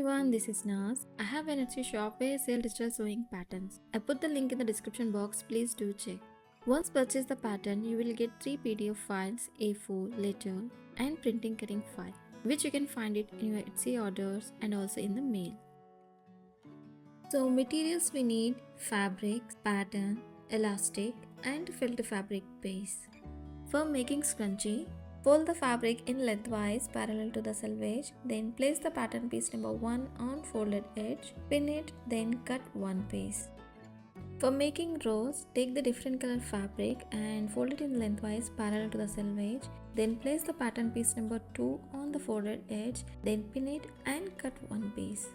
everyone, this is Naz. I have an Etsy shop where I sell digital sewing patterns. I put the link in the description box, please do check. Once purchase the pattern, you will get 3 PDF files, A4, letter and printing cutting file, which you can find it in your Etsy orders and also in the mail. So materials we need: fabric, pattern, elastic and felt fabric base. For making scrunchie, fold the fabric in lengthwise parallel to the selvage, then place the pattern piece number 1 on folded edge, pin it, then cut one piece. For making rose, take the different color fabric and fold it in lengthwise parallel to the selvage, then place the pattern piece number 2 on the folded edge, then pin it and cut one piece.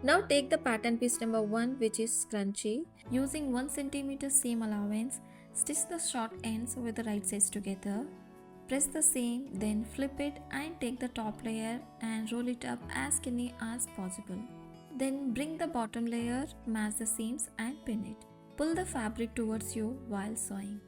Now take the pattern piece number 1, which is scrunchie. Using 1 cm seam allowance, stitch the short ends with the right sides together. Press the seam, then flip it and take the top layer and roll it up as skinny as possible. Then bring the bottom layer, match the seams and pin it. Pull the fabric towards you while sewing.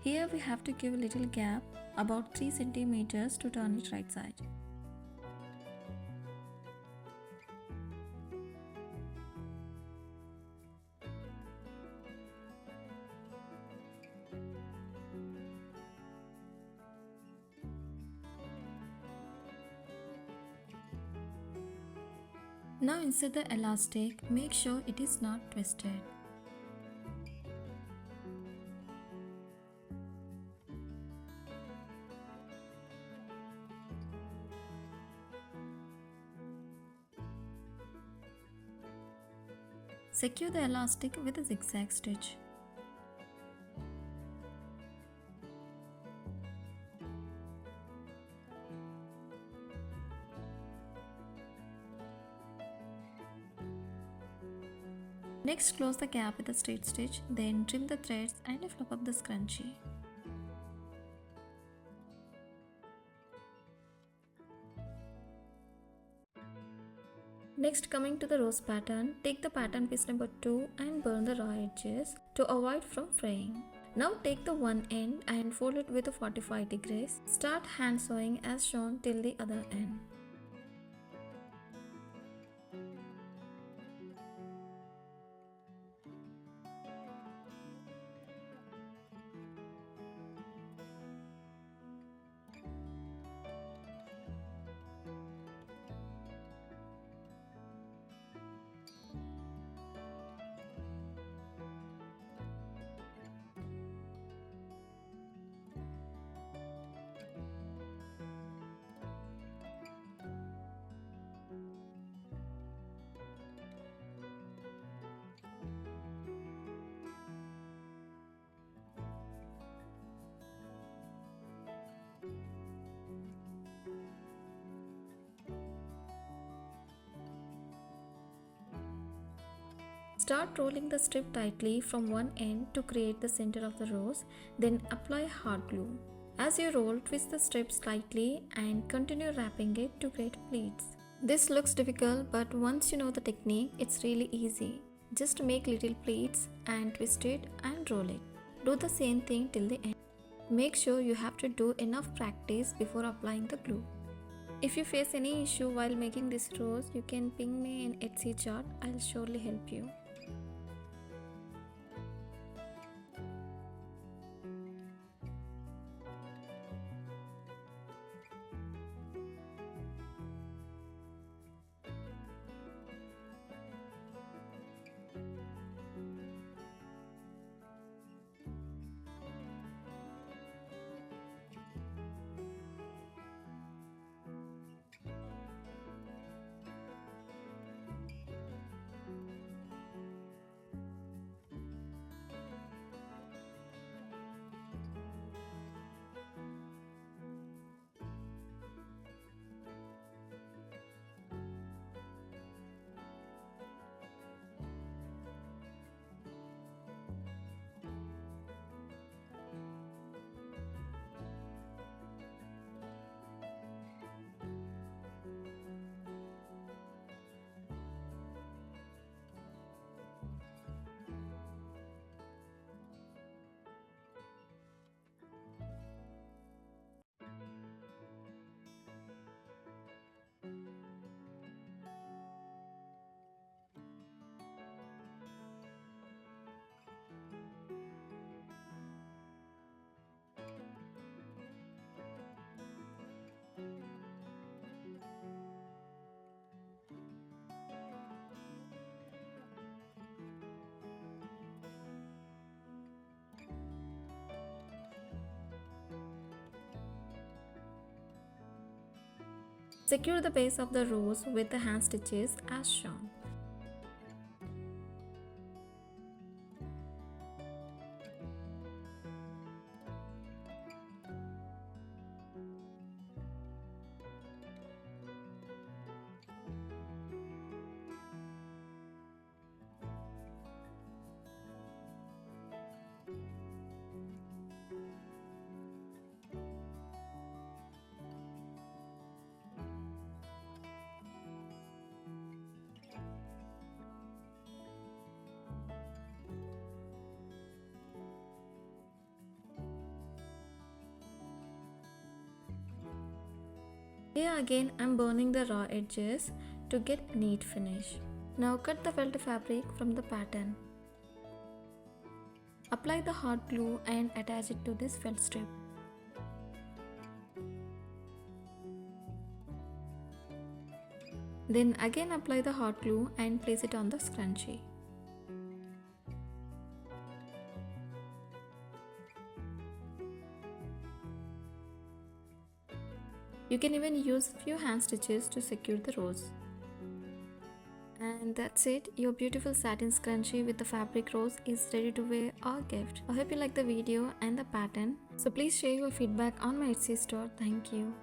Here we have to give a little gap, about 3 cm to turn it right side. Now insert the elastic, make sure it is not twisted. Secure the elastic with a zigzag stitch. Next, close the gap with a straight stitch, then trim the threads and flip up the scrunchie. Next, coming to the rose pattern, take the pattern piece number 2 and burn the raw edges to avoid from fraying. Now take the one end and fold it with 45 degrees. Start hand sewing as shown till the other end. Start rolling the strip tightly from one end to create the center of the rose, then apply hard glue. As you roll, twist the strip slightly and continue wrapping it to create pleats. This looks difficult, but once you know the technique, it's really easy. Just make little pleats and twist it and roll it. Do the same thing till the end. Make sure you have to do enough practice before applying the glue. If you face any issue while making this rose, you can ping me in Etsy chat. I'll surely help you. Secure the base of the rose with the hand stitches as shown. Here again I am burning the raw edges to get neat finish. Now cut the felt fabric from the pattern. Apply the hot glue and attach it to this felt strip. Then again apply the hot glue and place it on the scrunchie. You can even use few hand stitches to secure the rose. And that's it, your beautiful satin scrunchie with the fabric rose is ready to wear or gift. I hope you like the video and the pattern. So please share your feedback on my Etsy store. Thank you.